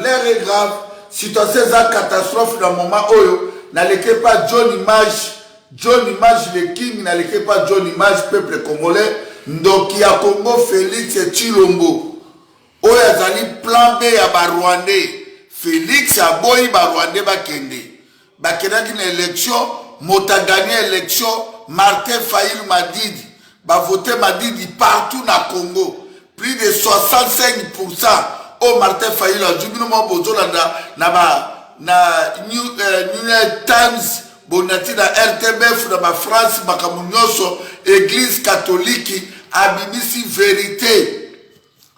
l'air est grave. Situation est catastrophe dans le moment où n'allez pas John Image le King, n'allez pas John Image, peuple congolais. Donc il y a Congo Félix et Chilombo. Où il y a plan B à Barwandais. Félix a boy Barwandais Bakende. Bakende une élection, Mota gagné élection, Martin Fayil Madidi. Ba voté Madidi partout dans le Congo. Plus de 65%. Oh Martin Fayil a dit nous bozo na New York Times bonati na RTBF na France makamunyoso église catholique abimisi vérité.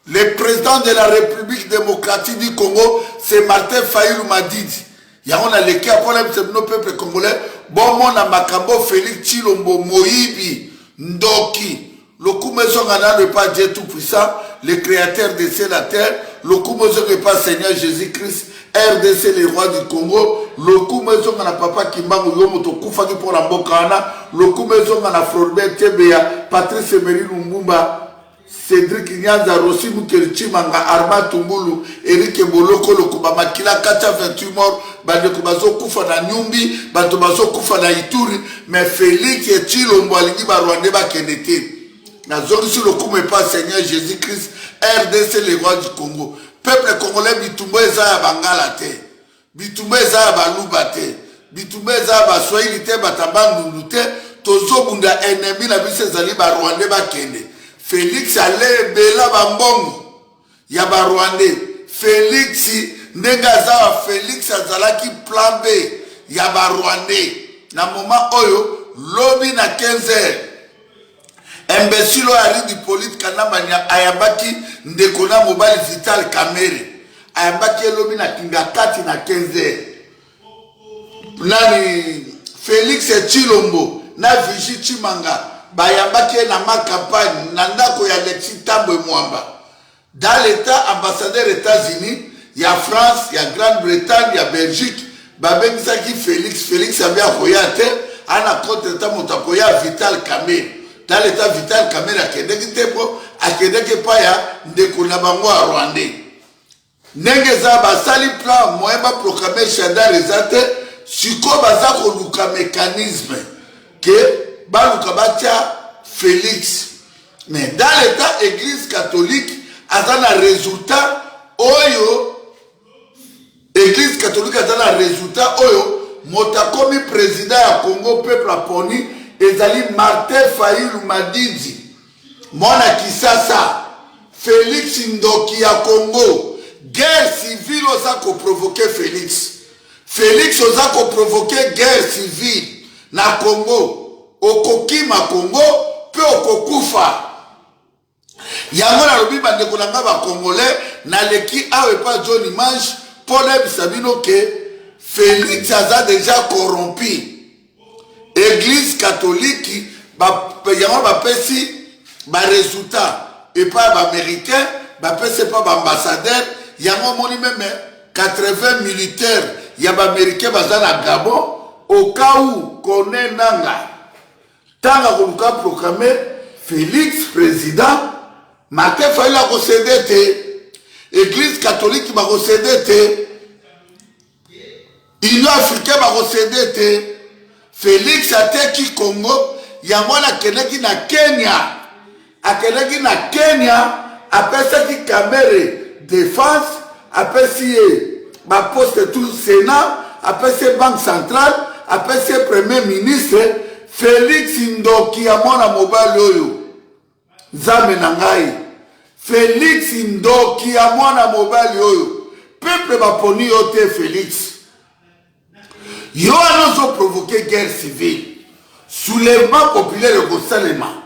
Le président de la République démocratique du Congo c'est Martin Fayil Madidi. Ya on a les cas pour le peuple congolais bon mon na makambo Félix Chilombo Moïbi Ndoki. Le Koumezo Ngana n'est pas Dieu tout-puissant, le créateur de ciel et la terre. Le Koumezo n'est pas Seigneur Jésus-Christ, RDC, le roi du Congo. Le Koumezo Ngana Papa Kimbangu Yomoto Koufaki pour la Mbokana. Le Koumezo Ngana Floribert Tebea, Patrice Emery Lumbumba, Cédric Nyanza, Rossi Mukerichi Manga, Arma Tumbulu, Eric Boloko, le Koubama Kila, Kacha 28 morts, Badekobazo Koufa na Nyumbi, Badobazo Koufa na Ituri, mais Félix et Chilombo Alingi Barwande Bakenete. Sur le coup, mais pas Seigneur Jésus-Christ, RDC, le roi du Congo. Peuple congolais, Bitumbo Eza Bangala te, Bitumbo Eza Baluba te, Bitumbo Eza Baswahili te, Batabandundu te, Tozo Bunda ennemi na bise zali Barwande Bakende. Félix ale Bela Bambongo, ya Barwande. Félix, Negaza Félix Azalaki plan B, ya Barwande. Na moment oyo, lobby na 15h. Imbécile ari du politique kanamanya ayabaki ndekona mobile vital kamere ayabaki elobi na kingakati na 15h nani Félix Chilombo na Vichy Chimanga bayabaki na ma campagne na ndako ya Alexis Tambwe Mwamba dans l'état ambassadeur États-Unis ya France ya Grande-Bretagne ya Belgique babengizaki Félix abia koyate ana contre ta motakoya vital kamere. Dans l'état vital, Kamera a Kedeke Paya, Ndekuna Bango à Rwandais. Nengeza Basali plan, Moeba proclamé Chanda Rezate, Suko Bazako Luka mécanisme, que Balukabatia Félix. Mais dans l'état église catholique, a un résultat, Oyo, église catholique a un résultat, Oyo, Motakomi président à Congo, peuple à Poni, ezali Martin Fayil Madidi mwana Kisasa Félix Ndoki ya Congo guerre civile oza ko provoquer Félix oza ko provoquer guerre civile na Congo okokima Congo pe okokufa yango na lobi bandeko nanga ba congolais na leki awe pa John Image pona bisabino ke Félix aza déjà corrompu. Église catholique, il y a un résultat. Et pas américain, c'est pas ambassadeur. Il y a même 80 militaires. Il y a un américain dans le Gabon. Au cas où qu'on est nanga. Tant qu'on a proclamé Félix président, Martin Fayil a recédé. Église catholique m'a recédé. Union africaine m'a recédé. Félix ateki Congo, yamona keneki na Kenya. Akeneki na Kenya, apesa ki kamere défense, apesi ba poste tout Sénat, apesi banque centrale, apesi premier ministre, Félix Ndoki yamona mobile oyo. Zame nangai. Félix Ndoki yamona mobile oyo. Peuple baponi yote Félix. Yo a provoqué guerre civile, soulèvement populaire et Gosalema.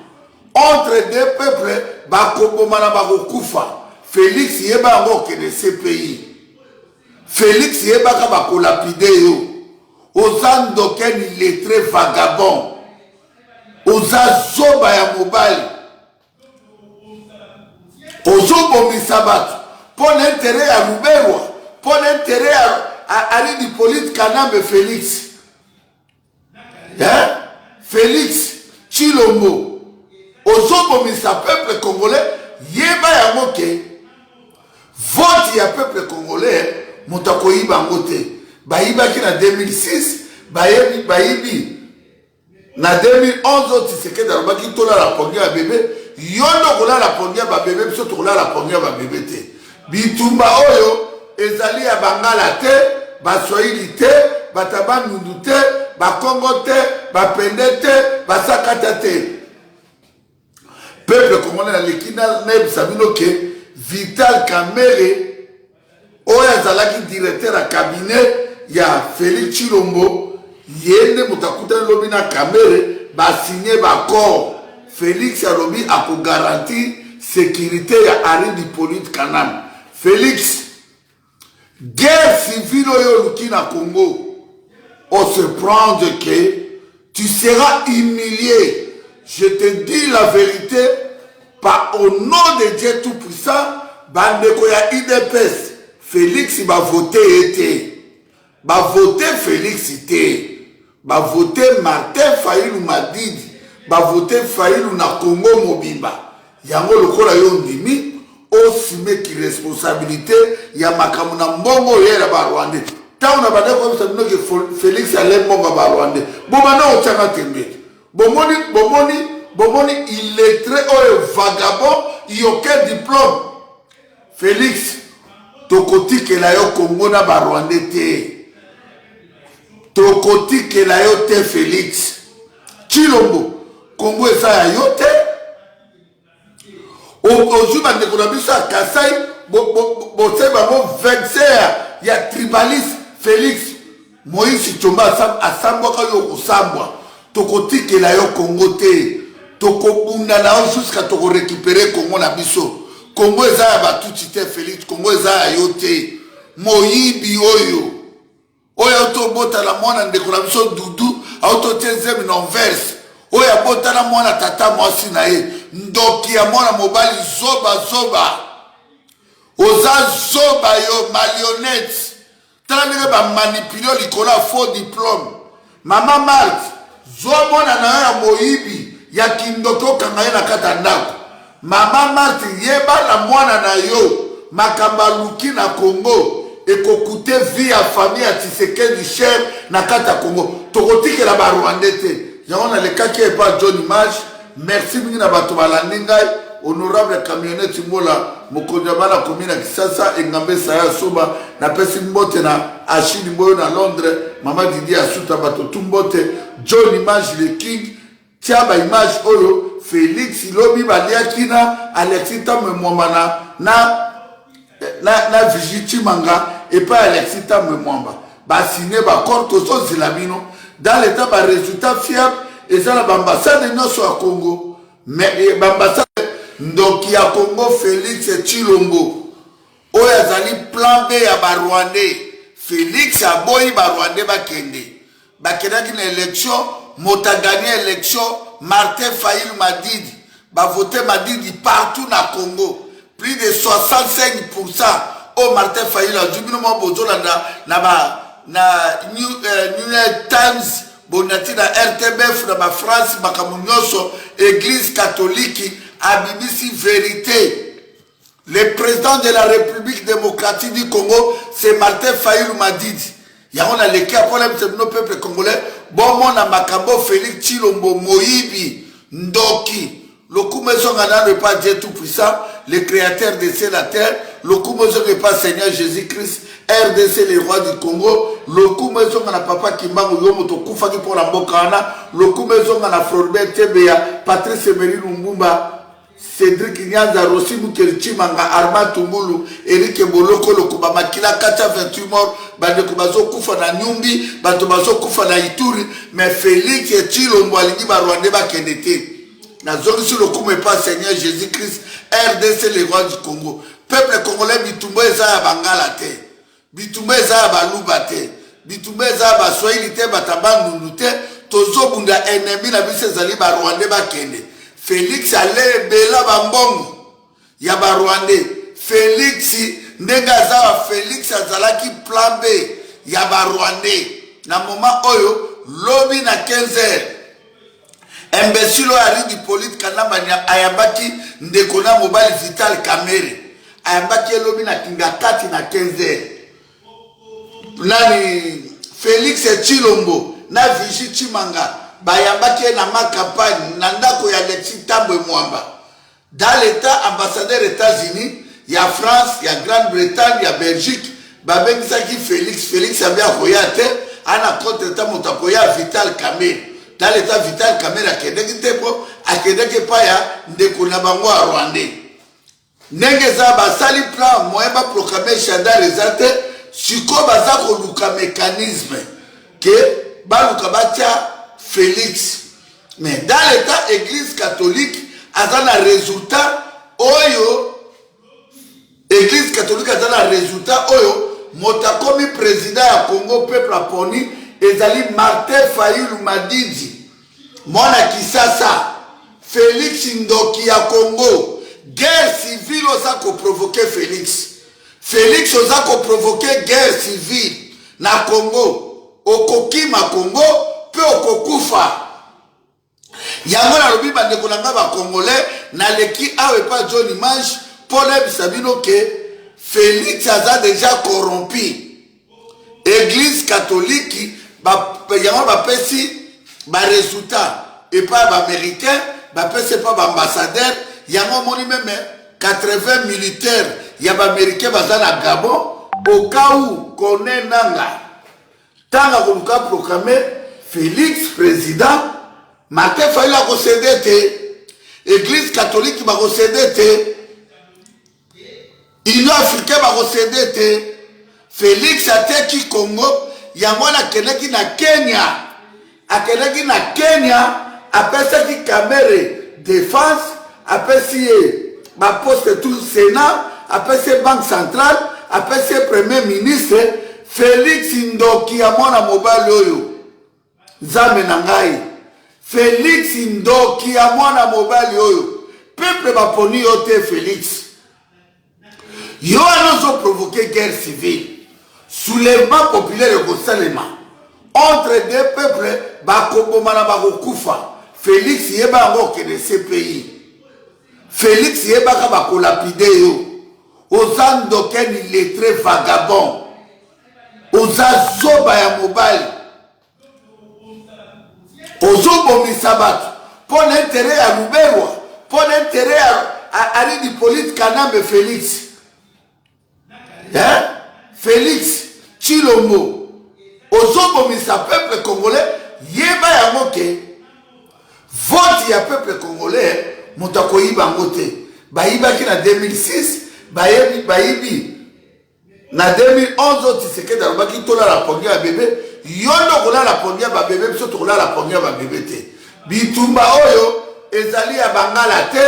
Entre deux peuples, Bakobomana Bakoufa. Félix Yeba Roque de ces pays. Félix Yeba Kabakolapide yo. Ozan Doken il est très vagabond. Oza Zoba ya mobile. Ozobo Misabat. Pour l'intérêt à Rubewa. Pour l'intérêt à du politique Kanambe Félix. Hein? Félix Chilombo. Ozobo Misa peuple congolais. Yeba ya moke. Vote qui a peuple congolais, Moutakoyi Bangote. Baïba qui en 2006, Baïbi. Na 2011, tu sais que dans le qui tola la pongia bébé, yondo kola la pongia ba bébé, puis surtout la pongia ba bébé te. Bitumba oyo, ezali ya bangala te, ba swahili te, ba tabanundu te, ba kongo te, ba pende te, ba sakata te. Peuple congolais na lekina neb sabino ke Vital Kamerhe oyo azalaki directeur à cabinet ya Félix Tshilombo. Yende mutakuta lobi na Kamerhe ba signé ba accord Félix alobi ako garantie sécurité ya Henri Hippolyte Kanam. Félix guerre civile oyo luki na Congo on se prendre que tu seras humilié. Je te dis la vérité par au nom de Dieu tout puissant bandeko ya IDPS Félix va voter été va voter Félix été va voter Martin Fayulu Madidi, va voter Fayulu na Congo Mobimba. Yango lokola yo ndimi, osime ki responsabilité, ya makamuna mbongo yera ba Rwanda. Tauna bade ko sabino ke Félix ale mbongo ba Rwanda. Bomana o tanga tembe. Bomoni illettré o vagabond, il aucun diplôme. Félix tokoti ke la yo Congo na ba Rwanda te. Tokoti ke la yo te Félix Tshilombo Congo eza ya yo te ozwi bandeko na biso ya Kasai bose bango vexer ya tribaliste Félix Moïse Tshomba asambwaka yo kosambwa tokotikela yo Congo te tokobunda na yo jusqu'à tokorécupérer Congo na biso Congo eza ya batuti te Félix Congo eza ya yo te moyibi oyo oya bota la mwana ndeko na biso dudu auto tezemi non verse oya bota la mwana tata mwasi na ye ndoki ya mwana mobali zoba oza zoba yo marionnette tala ndenge ba manipulio likola faux diplôme mama Marthe zomona na yo ya moyibi ya kindoko kanga ye na kata ndako mama Marthe yeba na mwana na yo makamba luki na Congo ekokute vie ya famille ya Tshisekedi cher na kata Congo tokotikela ba Rwanda te yango na lekaki epa John Image merci mingi na bato balandi ngai honorable camionnette Mbola mokonzi ya bana komina Kisasa engambe saya soba na pesi mbote na Achille Mboyo na Londres mama Didi asuta bato tumbote John Image le king tia ba image oyo Félix lobi baliaki na Alexis Tamwemwamba na Vigiti Manga et pas Alexis Tamwemwamba ba signé ba accord tozo zilabino dans l'état ba résultat fiable et ça la ambassade de so à Congo mais ambassade donc il y a Congo Félix Tshilombo oya zali plan B ya ba Rwandais Félix aboyi ba Rwandais ba kende na élection mota gagné élection Martin Fayulu Madidi ba voter Madidi partout na Congo plus de 65% au Martin Fayulu a dû na New York Times bonati na RTBF na France makamunyoso église catholique a BBC vérité le président de la République démocratique du Congo c'est Martin Fayulu Madidi yango na leki apola msebino peuple congolais bomo na makambo Félix Tshilombo moyibi ndoki le Koumezonga n'est pas Dieu tout-puissant, le créateur de ciel la terre. Le Koumezonga n'est pas Seigneur Jésus-Christ, RDC, les rois du Congo. Le Koumezonga n'a papa Kimbangu Yomoto Koufaki pour la Mbokana. Le Koumezonga n'a Floribert Tebea, Patrice Emery Lumbumba, Cédric Nyanza, Rossi Mukerichi Manga, Armand Tumbulu, Eric Mboloko, le Koubama Kila Kacha 28 morts, Bande Kubazo Koufa na Nyumbi, Batobazo Koufa na Ituri, mais Félix et Tshilombo Alingi Barwande Bakendete. Sur le coup, mais pas Seigneur Jésus-Christ, RDC, les rois du Congo. Peuple congolais, Bitumba Eza Bangala te, Bitumba Eza Baluba te, Bitumba Eza Baswahili te, Batabangundu te, Tozo Bunda ennemi na bise zali ba Rwanda bakende. Félix ale bela bambongo ya ba Rwanda. Félix ndenga za Félix azalaki plan B ya ba Rwanda. Na moment oyo lobi na 15h. Imbécile Henri Hippolyte Kanam ayabaki ndekona mobile Vital Kamerhe ayambaki elobi na kinga kati na 15h. Nani Félix Tshilombo na Vichy Tshimanga bayambaki na ma campagne na ndako ya Alexis Tambwe Mwamba. Dans l'état ambassadeur États-Unis, il y a France, il y a Grande-Bretagne, il y a Belgique, babengisaki Félix avait akoyate ana contre-temps motakoya Vital Kamerhe. Dans l'état Vital Kamerhe akedeki tepo akedeki pa ya ndeko na bango a Rwandais. Ndenge za basali plan moyeba proclamer chanda rezate siko baza koluka mécanisme que baluka batia Félix. Mais dans l'état église catholique azana résultat oyo église catholique azana résultat oyo motakomi président ya Congo peuple aponi ezali Martin Fayulu Madidi mwana Kisasa Félix Ndoki ya Congo guerre civile oza ko provoquer Félix oza ko provoquer guerre civile na Congo okokima Congo pe okokufa yango na lobi bandeko na nga ba congolais na leki awe pa John Image pour les sabino que Félix a déjà corrompu église catholique yango ba pesi ba résultat et pas ba américain ba pesi pas ba ambassadeur yango moni même 80 militaires ya ba américain bazana Gabon au cas où connaît nanga tanga koluka proclamer Félix président Martin Fayulu a concédé église catholique va concédé Union africaine va concédé Félix a teki Congo yamona keneki na Kenya akeneki na Kenya apesaki Kamerhe défense apesi ba poste tout Sénat apesi banque centrale apesi premier ministre Félix Ndoki yamona mobile oyo nzambe na ngai Félix Ndoki ya mwana mobali oyo peuple baponi yo te Félix yo anozo provoquer guerre civile soulèvement populaire kosalema entre deux peuples bakoboma na bakokufa Félix yeba yango okende CPI Félix yebaka bakolapide yo oza ndokeni lettré vagabond oza zoba ya mobali ozobomisa bato pour l'intérêt ya Luberwa pour l'intérêt ya Ari Hippolyte Kanambe Félix Félix Tshilombo ozobomisa peuple congolais yeba yango ke vote ya peuple congolais moto akoyiba yango te bayibaki na 2006 bayibi na 2011 oyo Tshisekedi alobaki tolala pongi ya bebe yondo kolala pongi ya babebe biso tokolala pongi ya babebe te bitumba oyo ezali ya bangala te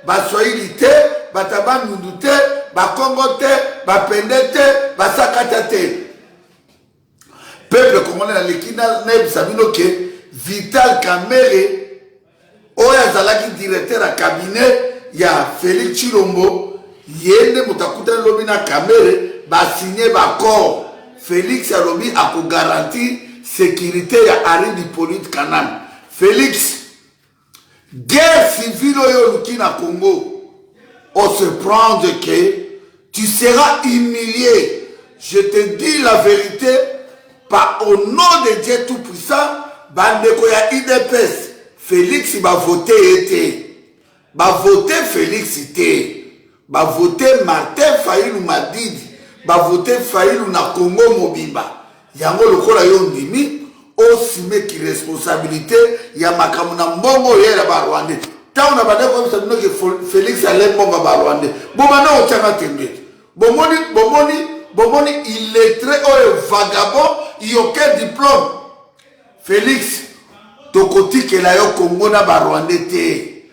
baswahili te batabandundu te bakongo te bapende te basakata te peuple congolais na lekina nayebisa bino ke Vital Kamerhe oyo azalaki directeur ya cabinet ya Félix Tshilombo yende motakutani lobi na Kamerhe basigné baccord Félix alobi ako garantir sécurité ya Ari Hippolyte Kanambe Félix guerre civile oyo luki na Congo on se prendre que tu seras humilié je te dis la vérité par au nom de Dieu tout puissant bandeko ya IDPS Félix va voter Félix te va voter Martin Fayulu Madidi va voter Fayulu na Congo mobimba yango lokola yo ndimi osime ki responsabilité ya makambo na mbongo yela ba Rwanda tauna badeko sabino ke Félix ale mbongo ba Rwanda bomana otanga tembe bomoni illettré oyo vagabond yoke diplôme Félix tokotikela yo Congo na ba Rwanda te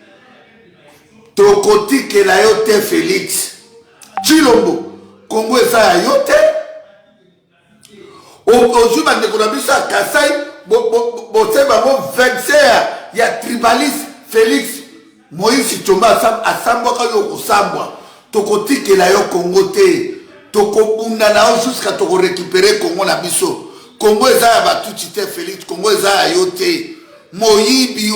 tokotikela yo te Félix Tshilombo Congo eza ya yo te ozwi bandeko na biso ya Kasai bote bango vexe ya tribaliste Félix Moïse Tshomba asambwaka yo kosambwa tokotikela yo Congo te tokobunda na yo jusqu'à tokorécupérer Congo na biso Congo eza ya batuti te Félix Congo eza ya yo te moyibi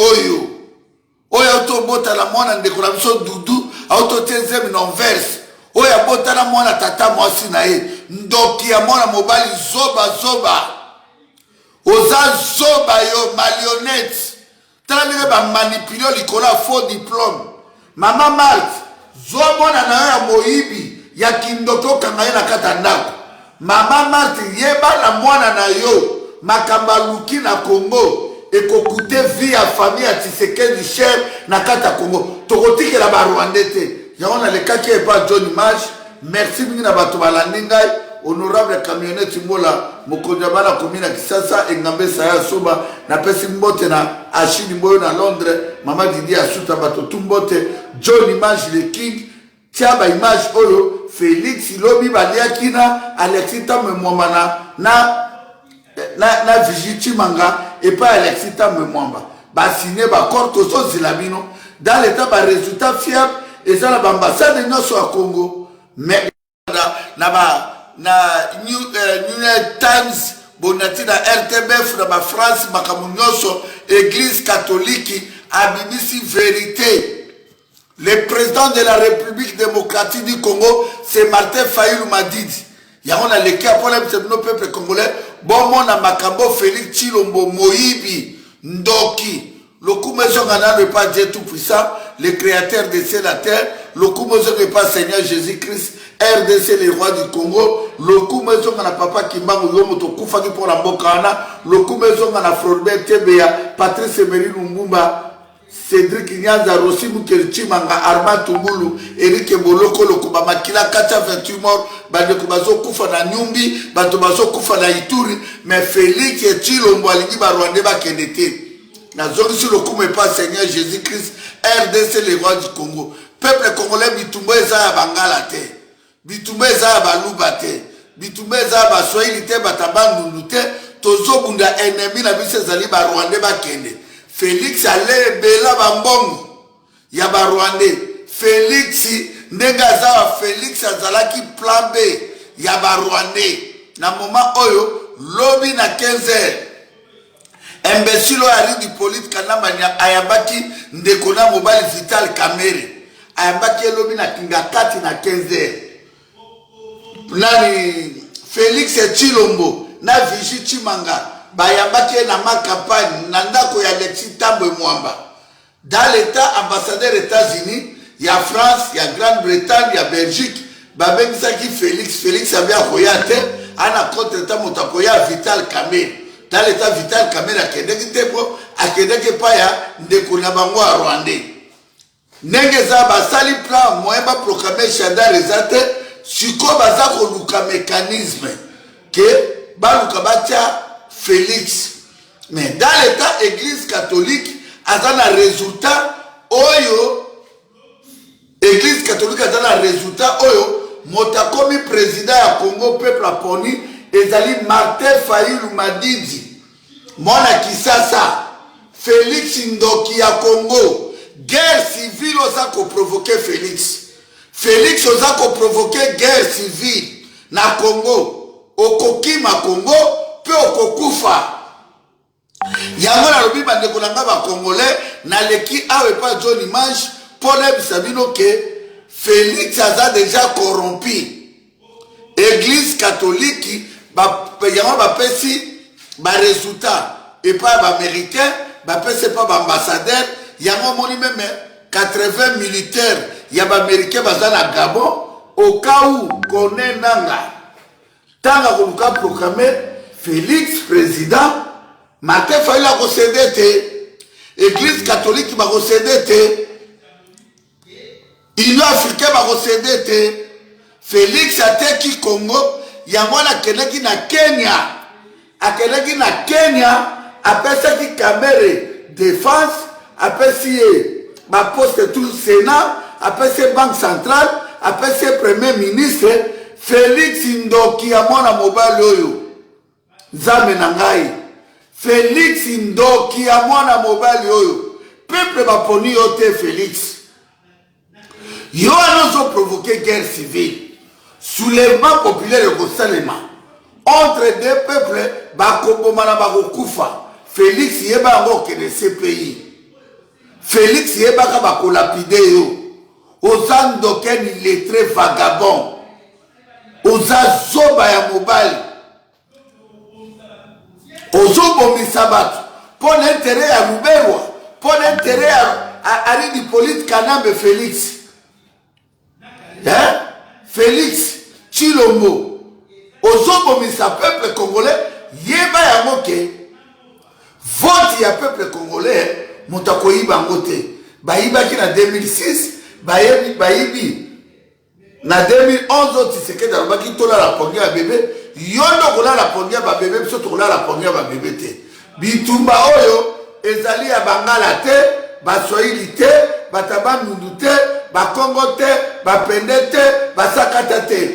oyo tobotala mwana ndeko na biso dudu aototie zemi na verse oya botana mwana tata mwasi na ye ndoki ya mwana mobali zoba oza zoba yo marionnette tala ndenge bamanipulio likolo ya faux diplôme mama Marthe zwa mwana na yo ya moyibi ya kindoki okanga ye na kati ya ndako mama Marthe yeba na mwana na yo makambo aluki na Congo ekokute vie ya famille ya Tshisekedi cher na kati ya Congo tokotikela barwandais te yango nalekaki epa John Image merci mingi na bato balandi ngai honorable camionnette Mbola mokonzi ya bana komina Kisasa engambe saya soba napesi mbote na Achille Mboyo na Londres mama Didi asuta bato tumbote John Image le king tia ba image oyo Félix lobi baliaki na Alexis Tambwe Mwamba na Vigiti Manga et pas Alexis Tambwe Mwamba ba signé ba corps tozo zilabino dans l'état ba résultat fiable et ça l'ambassade de nyonso à Congo mais na New York Times bonati na RTBF na ba France makamu nyonso église catholique a BBC vérité. Le président de la République démocratique du Congo, c'est Martin Fayulu Madidi. Il y a un équipe pour le peuple congolais. Bon, mon amakambo Félix Tshilombo Moïbi Ndoki. Le Koumezo Gana n'est pas Dieu tout-puissant, le créateur de ciel et la terre. Le Koumezo n'est pas Seigneur Jésus-Christ, RDC, les rois du Congo. Le Koumezo Gana Papa Kimbangu Yomoto Koufaki pour la Mbokana. Le Koumezo Gana Floribert Tebea, Patrice Emery Lumumba. Cédric Nyanza, Rossi Mukelchi Manga, Armand Tungulu, Eric Boloko, Lokuba Makila, 428 morts, Badekubazo Kufa na Nyumbi, Batobazo Kufa na Ituri, mais Félix et Tshilombo Alingi Barwande Bakendete. Nazongi le coup pas Seigneur Jésus-Christ, RDC, les rois du Congo. Peuple congolais, Bitumbo Eza Bangala te, Bitumbo Eza Baluba te, Bitumbo Eza Baswahili te, Batabandu te, Tozo Bunda ennemi na bise Zali Barwande Bakende. Félix allait bela bambongo ya barwandais Félix ndengaza Félix azalaki plan B ya barwandais na moment oyo lobi na 15h imbécile ari du politique kanamba ayambaki ndekona mobile Vital Kamerhe ayambaki lobi na kinga kati na 15h nani Félix Tshilombo na Vigiti Manga bayambaki na ma campagne na ndako ya Alexis Tambwe Mwamba dans l'état ambassadeur des États-Unis ya France ya Grande-Bretagne ya Belgique babengisaki Félix abia koyate ana contre ta motakoya Vital Kamerhe dans l'état Vital Kamerhe akendeki tepo akendeki pa ya ndeko na bango ya Rwandais ndenge za basali plan moyeba proclamer Chanda Rezate siko baza koluka mécanisme que baluka batia Félix. Mais dans l'état église catholique, a dans un résultat, oyo, église catholique a dans un résultat, oyo, motakomi président ya Congo, peuple a poni, ezali Martin Fayulu Madidi, Mona Kisasa, Félix Ndoki ya Congo, guerre civile osa ko provoquer Félix. Félix osa ko provoquer guerre civile na Congo, okokima Congo, pe okokufa yango na lobi bandeko na nga ba congolais na leki awe pa John Image pole bisabino ke Félix aza déjà corrompu église catholique yango bapesi ba résultat et pas ba américain bapesi pas ba ambassadeur yango moni même 80 militaires ya ba américain baza na Gabon au cas où connaît nanga tanga koluka proclamer Félix président Martin Fayulu a concédé te église catholique va concédé te Union africaine va concédé te Félix ateki Congo yamwana keneki na Kenya akeneki na Kenya apesaki Kamerhe défense apesi ba poste tout Sénat apesi banque centrale apesi premier ministre Félix Ndoki yamwana mobile oyo Zame nangai Félix Ndoki ya mwana mobali oyo peuple baponi yote Félix yo anozo provoquer guerre civile soulèvement populaire kosalema entre deux peuples bakobomana bakokufa Félix yeba ngo kene CPI Félix yeba ka bakolapide yo oza ndokeni lettré vagabond, oza zoba ya mobali, ozobomisa bato mpo na intérêt ya Ruberwa, mpo na intérêt ya Aridi Polite Kanambe Félix. Félix Tshilombo, ozobomisa peuple congolais, yeba yango ke vote ya peuple congolais moto akoyiba yango te. Bayibaki na 2006, bayibi na 2011 oyo Tshisekedi alobaki tolala pongi ya bebe, yo ndo kolala pongi ya babebe, biso tokolala pongi ya babebe te. Bitumba oyo ezali ya bangala te, baswahili te, bataba mundu te, bakongo te, bapende te, basakata te.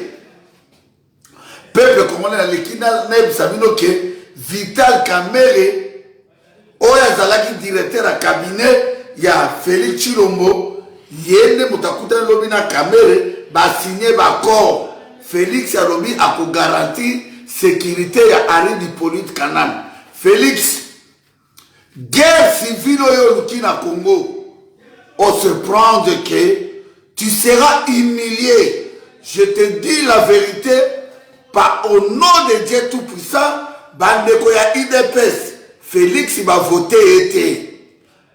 Peuple congolais na lekina nayebisa bino ke Vital Kamerhe oyo azalaki directeur ya cabinet ya Félix Tshilombo, yende moto akutani lobi na Kamerhe basigné baccord. Félix alobi akogarantir sécurité ya Aridi Polite Kanambe. Félix, guerre civile oyo luki na Congo, on se prend que tu seras humilié. Je te dis la vérité, par au nom de Dieu Tout-Puissant, bandeko ya IDPS, Félix va voter été.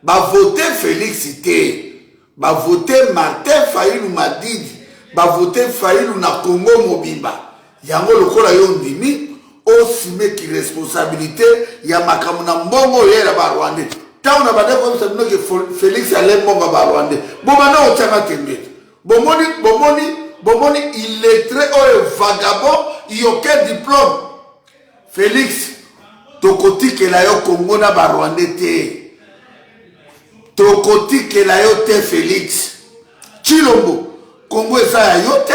Va voter Félix été. Va voter Martin Fayulu Madidi. Va voter Fayulu na Congo Mobimba. Yango lokola yo ndimi, osime ki responsabilité ya makambo na mbongo yera ba Rwanda. Tant on a badé comme ça que Félix allait mbongo ba Rwanda. Bomana otanga tembe. Bomoni illettré oyo vagabond, il y a aucun diplôme. Félix, tokoti la yo Congo na ba Rwanda te. Tokoti la yo te Félix. Tshilombo, Congo eza ya yo te.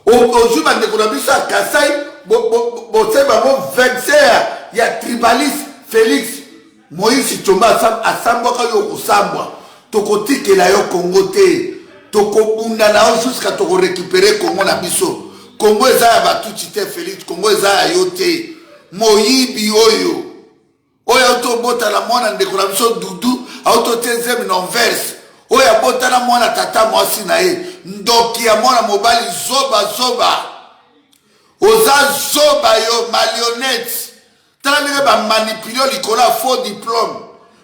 Aujourd'hui, bandeko na biso ya Kasai, boseba mo vexer ya tribaliste Félix. Moïse Tshomba asambwaka yo kosambwa. Tokotikela yo Congo te. Tokobunda na yo jusqu'à toko récupérer Congo na biso. Congo eza ya batuti te Félix, Congo eza ya yo te. Moyibi oyo. Oyo tobota la mwana ndeko na biso Dudu, auto tezem non verse. Oyo abota na mwana tata mwasi na ye. Ndoki ya mwana mobali zoba. Oza zoba yo marionnette. Tala ndenge ba manipulio likola faux diplôme.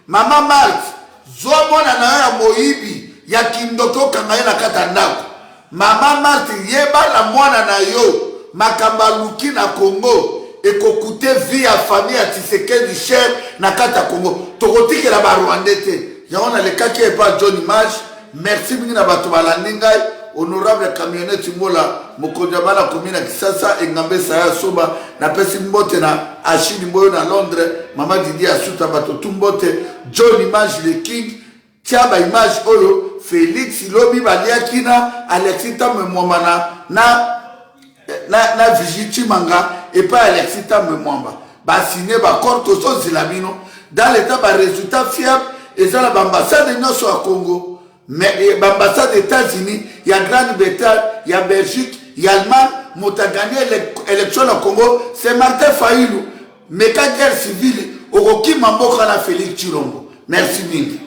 Mama Marthe, zoa mwana na yo ya moyibi ya kindoko kanga ye na kata ndako. Mama Marthe yeba na mwana na yo makamba luki na Congo ekokute vie ya famille ya Tshisekedi cher na kata Congo. Tokotikela ba Rwanda te. Yango na lekaki epa John Image. Merci mingi na bato balandi ngai. Honorable camionnette mola mokondjabana komina Kisasa engambe saya soba na pesi mbote na Achille Mboyo na Londres. Mama Didi asuta bato tumbote. John Image le king. Tiaba image oyo Félix lobi baliaki na Alexis Tamemwamba na Vigiti Manga et pas Alexis Tamemwamba. Ba signé ba corps toso zilabino dans l'état ba résultat fiable et ça la ambassade nyonso ya Congo. Mais l'ambassade des États-Unis, il y a Grande-Bretagne, il y a Belgique, il y a Allemagne, qui a gagné l'élection au Congo, c'est Martin Fayulu. Mais quand guerre civile, au Roki Mamboka la Félix Tshilombo. Merci mille.